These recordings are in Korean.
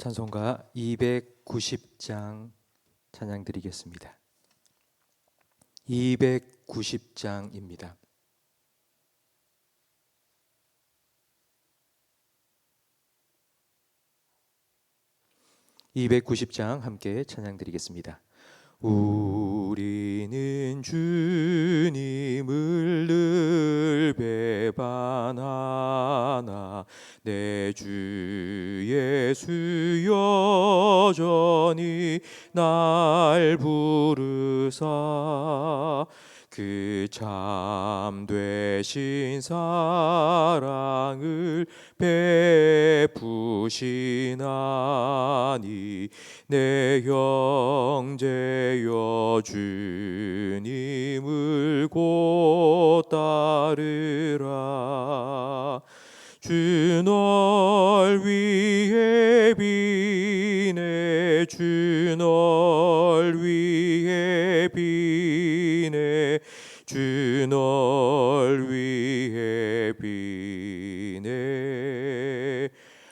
찬송가 290장 찬양 드리겠습니다. 290장입니다. 290장 함께 찬양 드리겠습니다. 우리는 주님을 늘 배반하나 내 주 예수 여전히 날 부르사 그 참되신 사랑을 베푸시나니 내 형제여 주님을 곧 따르라. 주 널 위해 비네 주 널 위해 비네 주 널 위해 비네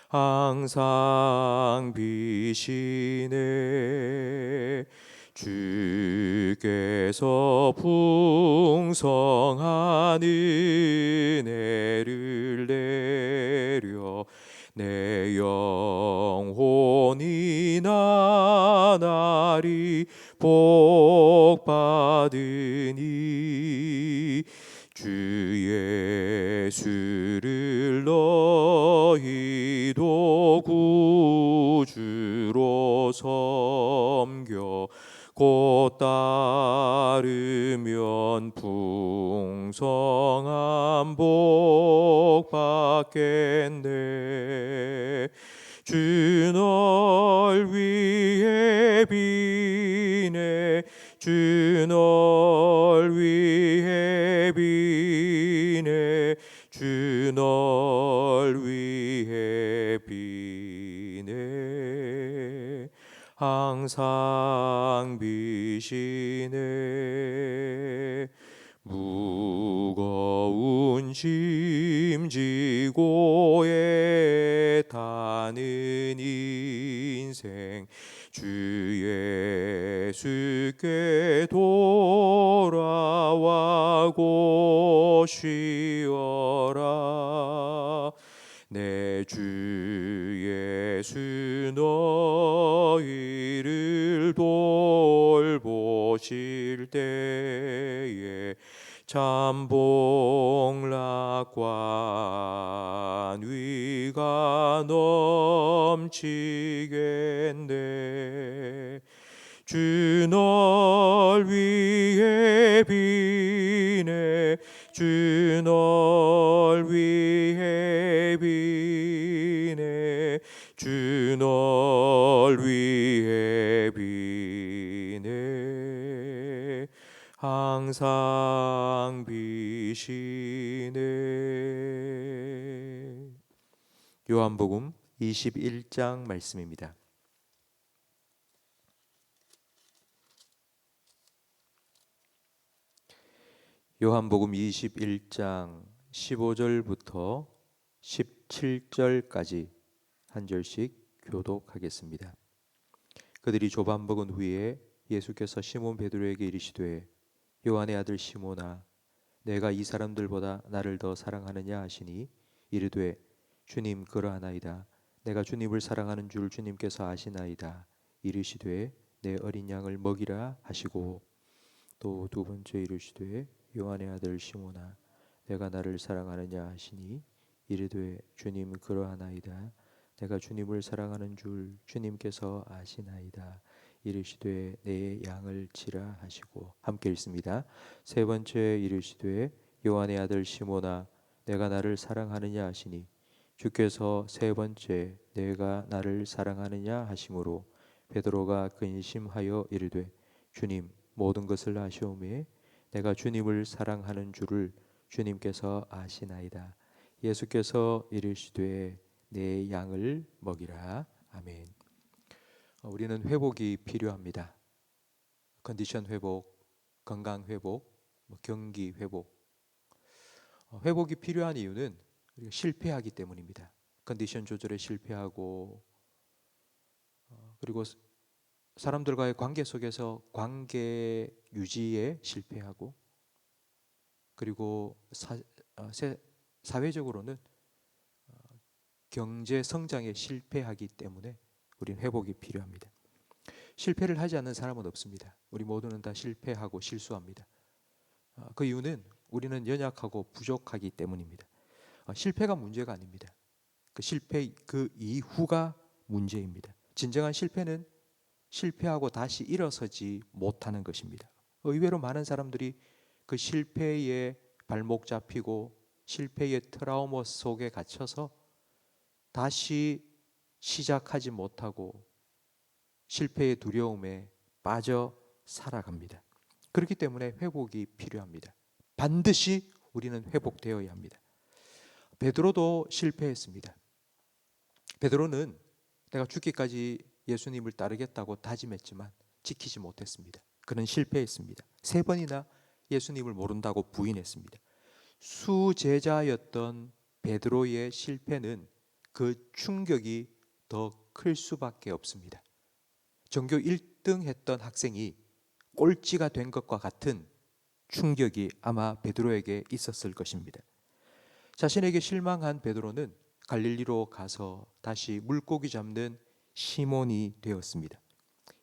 항상 비시네. 주께서 풍성한 은혜를 내려 내 영혼이 나날이 복받으니 주 예수를 너희도 구주로 섬겨 곧 따르면 풍성한 복 받겠네. 주 널 위해 비네 주 널 위해 비네 주 널 위해 비네 항상 비시네. 무거운 짐 지고 애타는 인생 주 예수께 돌아와고 쉬어라. 내 주 예수 너희를 돌보실 때에 참 복락과 위가 넘치겠네. 주 널 위해 비네 주 널 위해 비네 주 널 위해 비네 항상 비시네. 요한복음 21장 말씀입니다. 요한복음 21장 15절부터 17절까지 한 절씩 교독하겠습니다. 그들이 조반 먹은 후에 예수께서 시몬 베드로에게 이르시되 요한의 아들 시몬아 내가 이 사람들보다 나를 더 사랑하느냐 하시니 이르되 주님 그러하나이다. 내가 주님을 사랑하는 줄 주님께서 아시나이다. 이르시되 내 어린 양을 먹이라 하시고 또 두 번째 이르시되 요한의 아들 시몬아 내가 나를 사랑하느냐 하시니 이르되 주님 그러하나이다. 내가 주님을 사랑하는 줄 주님께서 아시나이다. 이르시되 내 양을 치라 하시고 함께 읽습니다. 세 번째 이르시되 요한의 아들 시몬아 내가 나를 사랑하느냐 하시니 주께서 세 번째 내가 나를 사랑하느냐 하심으로 베드로가 근심하여 이르되 주님 모든 것을 아시오매 내가 주님을 사랑하는 줄을 주님께서 아시나이다. 예수께서 이르시되 내 양을 먹이라. 아멘. 우리는 회복이 필요합니다. 컨디션 회복, 건강 회복, 경기 회복. 회복이 필요한 이유는 우리가 실패하기 때문입니다. 컨디션 조절에 실패하고 그리고 사람들과의 관계 속에서 관계 유지에 실패하고, 그리고 사회적으로는 경제 성장에 실패하기 때문에 우리는 회복이 필요합니다. 실패를 하지 않는 사람은 없습니다. 우리 모두는 다 실패하고 실수합니다. 그 이유는 우리는 연약하고 부족하기 때문입니다. 실패가 문제가 아닙니다. 그 실패 그 이후가 문제입니다. 진정한 실패는 실패하고 다시 일어서지 못하는 것입니다. 의외로 많은 사람들이 그 실패에 발목 잡히고 실패의 트라우마 속에 갇혀서 다시 시작하지 못하고 실패의 두려움에 빠져 살아갑니다. 그렇기 때문에 회복이 필요합니다. 반드시 우리는 회복되어야 합니다. 베드로도 실패했습니다. 베드로는 내가 죽기까지 예수님을 따르겠다고 다짐했지만 지키지 못했습니다. 그는 실패했습니다. 3번이나 예수님을 모른다고 부인했습니다. 수제자였던 베드로의 실패는 그 충격이 더 클 수밖에 없습니다. 전교 1등 했던 학생이 꼴찌가 된 것과 같은 충격이 아마 베드로에게 있었을 것입니다. 자신에게 실망한 베드로는 갈릴리로 가서 다시 물고기 잡는 시몬이 되었습니다.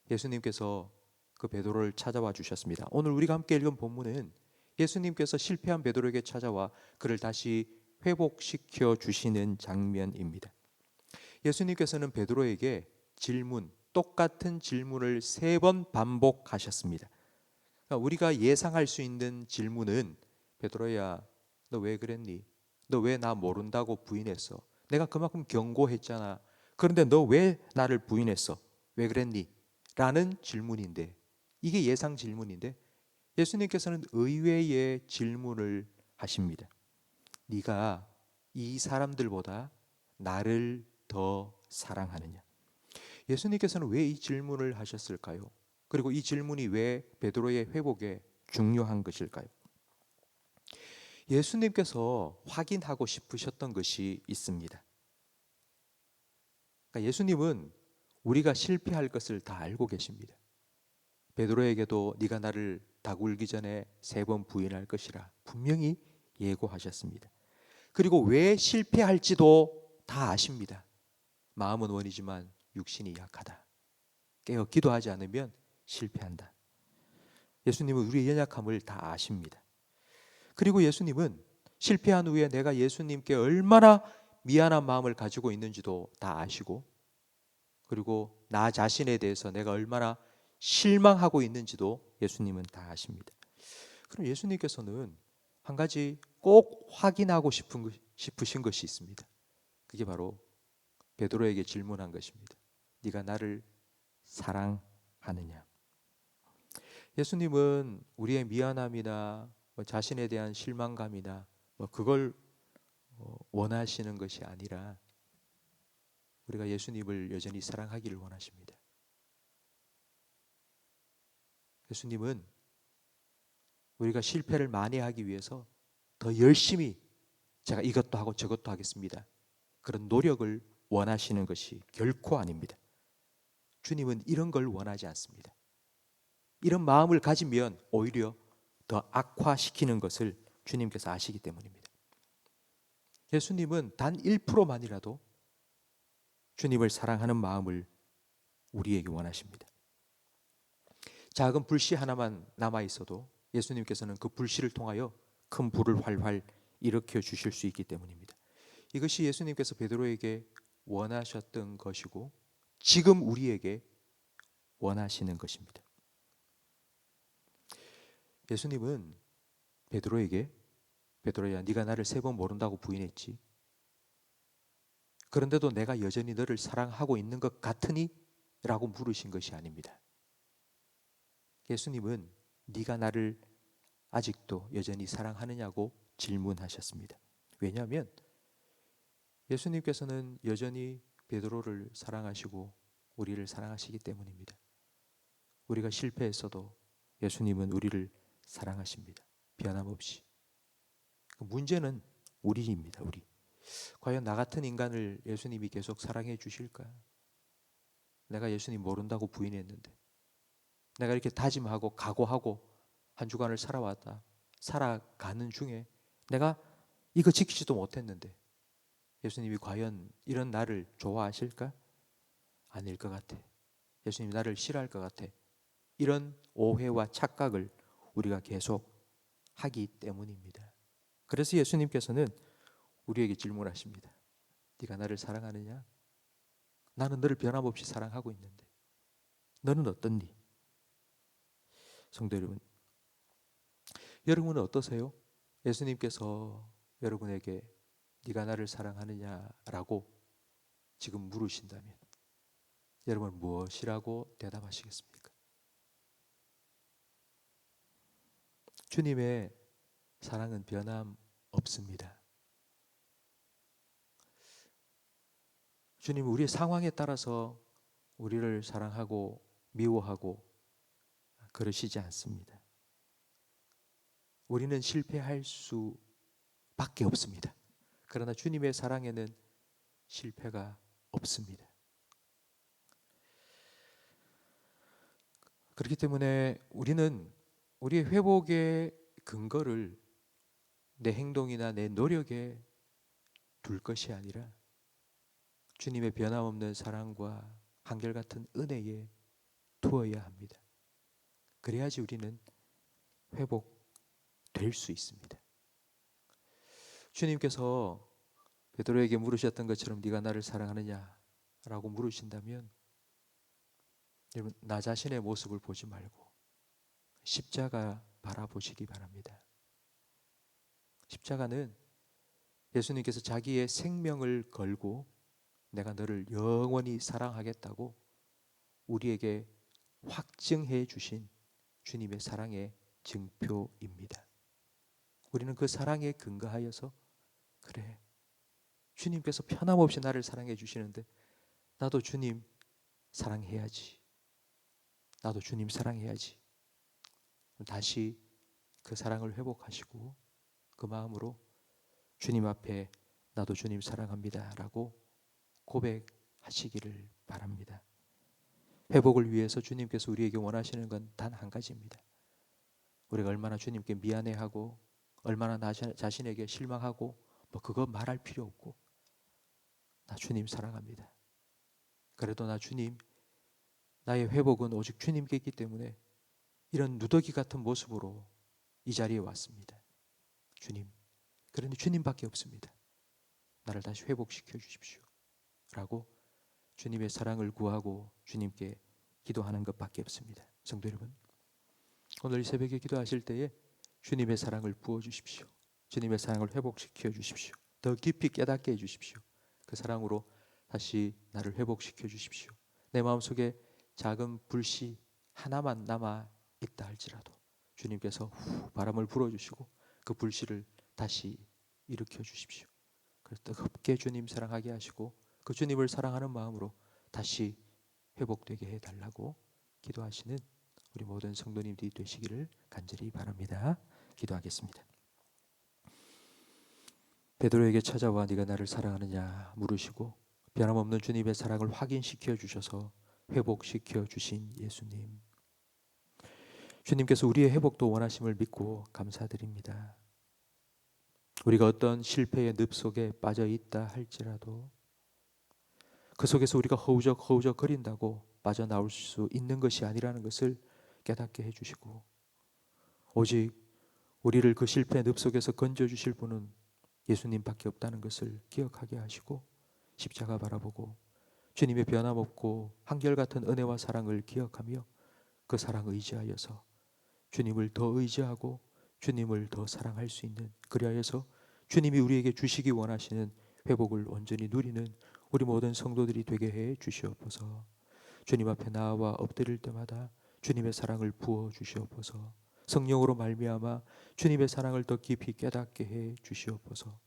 예수님께서 그 베드로를 찾아와 주셨습니다. 오늘 우리가 함께 읽은 본문은 예수님께서 실패한 베드로에게 찾아와 그를 다시 회복시켜 주시는 장면입니다. 예수님께서는 베드로에게 똑같은 질문을 3번 반복하셨습니다. 그러니까 우리가 예상할 수 있는 질문은, 베드로야, 너 왜 그랬니? 너 왜 나 모른다고 부인했어? 내가 그만큼 경고했잖아. 그런데 너 왜 나를 부인했어? 왜 그랬니? 라는 질문인데, 이게 예상 질문인데 예수님께서는 의외의 질문을 하십니다. 네가 이 사람들보다 나를 더 사랑하느냐? 예수님께서는 왜 이 질문을 하셨을까요? 그리고 이 질문이 왜 베드로의 회복에 중요한 것일까요? 예수님께서 확인하고 싶으셨던 것이 있습니다. 그러니까 예수님은 우리가 실패할 것을 다 알고 계십니다. 베드로에게도 네가 나를 다굴기 전에 3번 부인할 것이라 분명히 예고하셨습니다. 그리고 왜 실패할지도 다 아십니다. 마음은 원이지만 육신이 약하다. 깨어 기도하지 않으면 실패한다. 예수님은 우리의 연약함을 다 아십니다. 그리고 예수님은 실패한 후에 내가 예수님께 얼마나 미안한 마음을 가지고 있는지도 다 아시고, 그리고 나 자신에 대해서 내가 얼마나 실망하고 있는지도 예수님은 다 아십니다. 그럼 예수님께서는 한 가지 꼭 확인하고 싶으신 것이 있습니다. 그게 바로 베드로에게 질문한 것입니다. 네가 나를 사랑하느냐? 예수님은 우리의 미안함이나 자신에 대한 실망감이나 그걸 원하시는 것이 아니라 우리가 예수님을 여전히 사랑하기를 원하십니다. 예수님은 우리가 실패를 만회하기 위해서 더 열심히 제가 이것도 하고 저것도 하겠습니다. 그런 노력을 원하시는 것이 결코 아닙니다. 주님은 이런 걸 원하지 않습니다. 이런 마음을 가지면 오히려 더 악화시키는 것을 주님께서 아시기 때문입니다. 예수님은 단 1%만이라도 주님을 사랑하는 마음을 우리에게 원하십니다. 작은 불씨 하나만 남아 있어도 예수님께서는 그 불씨를 통하여 큰 불을 활활 일으켜 주실 수 있기 때문입니다. 이것이 예수님께서 베드로에게 원하셨던 것이고 지금 우리에게 원하시는 것입니다. 예수님은 베드로에게 베드로야, 네가 나를 3번 모른다고 부인했지. 그런데도 내가 여전히 너를 사랑하고 있는 것 같으니? 라고 물으신 것이 아닙니다. 예수님은 네가 나를 아직도 여전히 사랑하느냐고 질문하셨습니다. 왜냐하면 예수님께서는 여전히 베드로를 사랑하시고 우리를 사랑하시기 때문입니다. 우리가 실패했어도 예수님은 우리를 사랑하십니다. 변함없이. 문제는 우리입니다. 우리. 과연 나 같은 인간을 예수님이 계속 사랑해 주실까? 내가 예수님 모른다고 부인했는데, 내가 이렇게 다짐하고 각오하고 한 주간을 살아가는 중에 내가 이거 지키지도 못했는데 예수님이 과연 이런 나를 좋아하실까? 아닐 것 같아. 예수님이 나를 싫어할 것 같아. 이런 오해와 착각을 우리가 계속 하기 때문입니다. 그래서 예수님께서는 우리에게 질문하십니다. 네가 나를 사랑하느냐? 나는 너를 변함없이 사랑하고 있는데 너는 어떻니? 성도 여러분, 여러분은 어떠세요? 예수님께서 여러분에게 네가 나를 사랑하느냐라고 지금 물으신다면 여러분 무엇이라고 대답하시겠습니까? 주님의 사랑은 변함 없습니다. 주님은 우리의 상황에 따라서 우리를 사랑하고 미워하고 그러시지 않습니다. 우리는 실패할 수밖에 없습니다. 그러나 주님의 사랑에는 실패가 없습니다. 그렇기 때문에 우리는 우리의 회복의 근거를 내 행동이나 내 노력에 둘 것이 아니라 주님의 변함없는 사랑과 한결같은 은혜에 두어야 합니다. 그래야지 우리는 회복될 수 있습니다. 주님께서 베드로에게 물으셨던 것처럼 네가 나를 사랑하느냐라고 물으신다면 여러분 나 자신의 모습을 보지 말고 십자가 바라보시기 바랍니다. 십자가는 예수님께서 자기의 생명을 걸고 내가 너를 영원히 사랑하겠다고 우리에게 확증해 주신 주님의 사랑의 증표입니다. 우리는 그 사랑에 근거하여서 그래, 주님께서 편함없이 나를 사랑해 주시는데 나도 주님 사랑해야지. 나도 주님 사랑해야지. 다시 그 사랑을 회복하시고 그 마음으로 주님 앞에 나도 주님 사랑합니다 라고 고백하시기를 바랍니다. 회복을 위해서 주님께서 우리에게 원하시는 건 단 한 가지입니다. 우리가 얼마나 주님께 미안해하고 얼마나 나 자신에게 실망하고 뭐 그거 말할 필요 없고 나 주님 사랑합니다. 그래도 나 주님, 나의 회복은 오직 주님께 있기 때문에 이런 누더기 같은 모습으로 이 자리에 왔습니다. 주님, 그런데 주님밖에 없습니다. 나를 다시 회복시켜 주십시오 라고 주님의 사랑을 구하고 주님께 기도하는 것밖에 없습니다. 성도 여러분, 오늘 이 새벽에 기도하실 때에 주님의 사랑을 부어주십시오. 주님의 사랑을 회복시켜 주십시오. 더 깊이 깨닫게 해주십시오. 그 사랑으로 다시 나를 회복시켜 주십시오. 내 마음속에 작은 불씨 하나만 남아 있다 할지라도 주님께서 바람을 불어주시고 그 불씨를 다시 일으켜 주십시오. 그래서 뜨겁게 주님 사랑하게 하시고 그 주님을 사랑하는 마음으로 다시 회복되게 해달라고 기도하시는 우리 모든 성도님들이 되시기를 간절히 바랍니다. 기도하겠습니다. 베드로에게 찾아와 네가 나를 사랑하느냐 물으시고 변함없는 주님의 사랑을 확인시켜 주셔서 회복시켜 주신 예수님, 주님께서 우리의 회복도 원하심을 믿고 감사드립니다. 우리가 어떤 실패의 늪 속에 빠져 있다 할지라도 그 속에서 우리가 허우적 거린다고 빠져나올 수 있는 것이 아니라는 것을 깨닫게 해주시고 오직 우리를 그 실패의 늪 속에서 건져주실 분은 예수님밖에 없다는 것을 기억하게 하시고 십자가 바라보고 주님의 변함없고 한결같은 은혜와 사랑을 기억하며 그 사랑 의지하여서 주님을 더 의지하고 주님을 더 사랑할 수 있는, 그리하여서 주님이 우리에게 주시기 원하시는 회복을 온전히 누리는 우리 모든 성도들이 되게 해 주시옵소서. 주님 앞에 나와 엎드릴 때마다 주님의 사랑을 부어 주시옵소서. 성령으로 말미암아 주님의 사랑을 더 깊이 깨닫게 해 주시옵소서.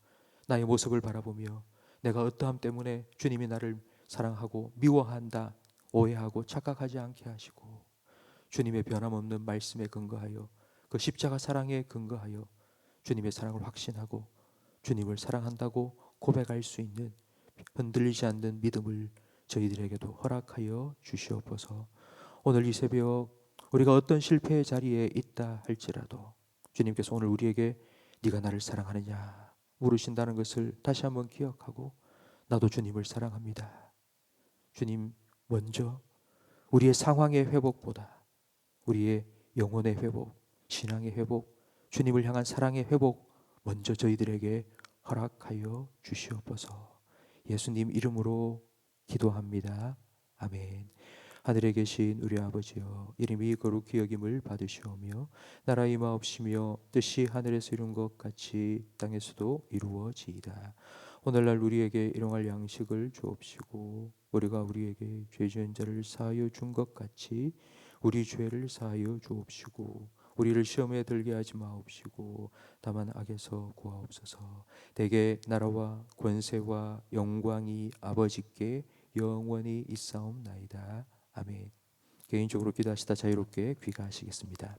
나의 모습을 바라보며 내가 어떠함 때문에 주님이 나를 사랑하고 미워한다 오해하고 착각하지 않게 하시고 주님의 변함없는 말씀에 근거하여 그 십자가 사랑에 근거하여 주님의 사랑을 확신하고 주님을 사랑한다고 고백할 수 있는 흔들리지 않는 믿음을 저희들에게도 허락하여 주시옵소서. 오늘 이 새벽 우리가 어떤 실패의 자리에 있다 할지라도 주님께서 오늘 우리에게 네가 나를 사랑하느냐 물으신다는 것을 다시 한번 기억하고 나도 주님을 사랑합니다. 주님 먼저 우리의 상황의 회복보다 우리의 영혼의 회복, 신앙의 회복, 주님을 향한 사랑의 회복 먼저 저희들에게 허락하여 주시옵소서. 예수님 이름으로 기도합니다. 아멘. 하늘에 계신 우리 아버지여, 이름이 거룩히 여김을 받으시오며 나라 임하옵시며 뜻이 하늘에서 이룬 것 같이 땅에서도 이루어지이다. 오늘날 우리에게 일용할 양식을 주옵시고 우리가 우리에게 죄 지은 자를 사하여 준 것 같이 우리 죄를 사하여 주옵시고 우리를 시험에 들게 하지 마옵시고 다만 악에서 구하옵소서. 대개 나라와 권세와 영광이 아버지께 영원히 있사옵나이다. 아멘. 개인적으로 기도하시다 자유롭게 귀가하시겠습니다.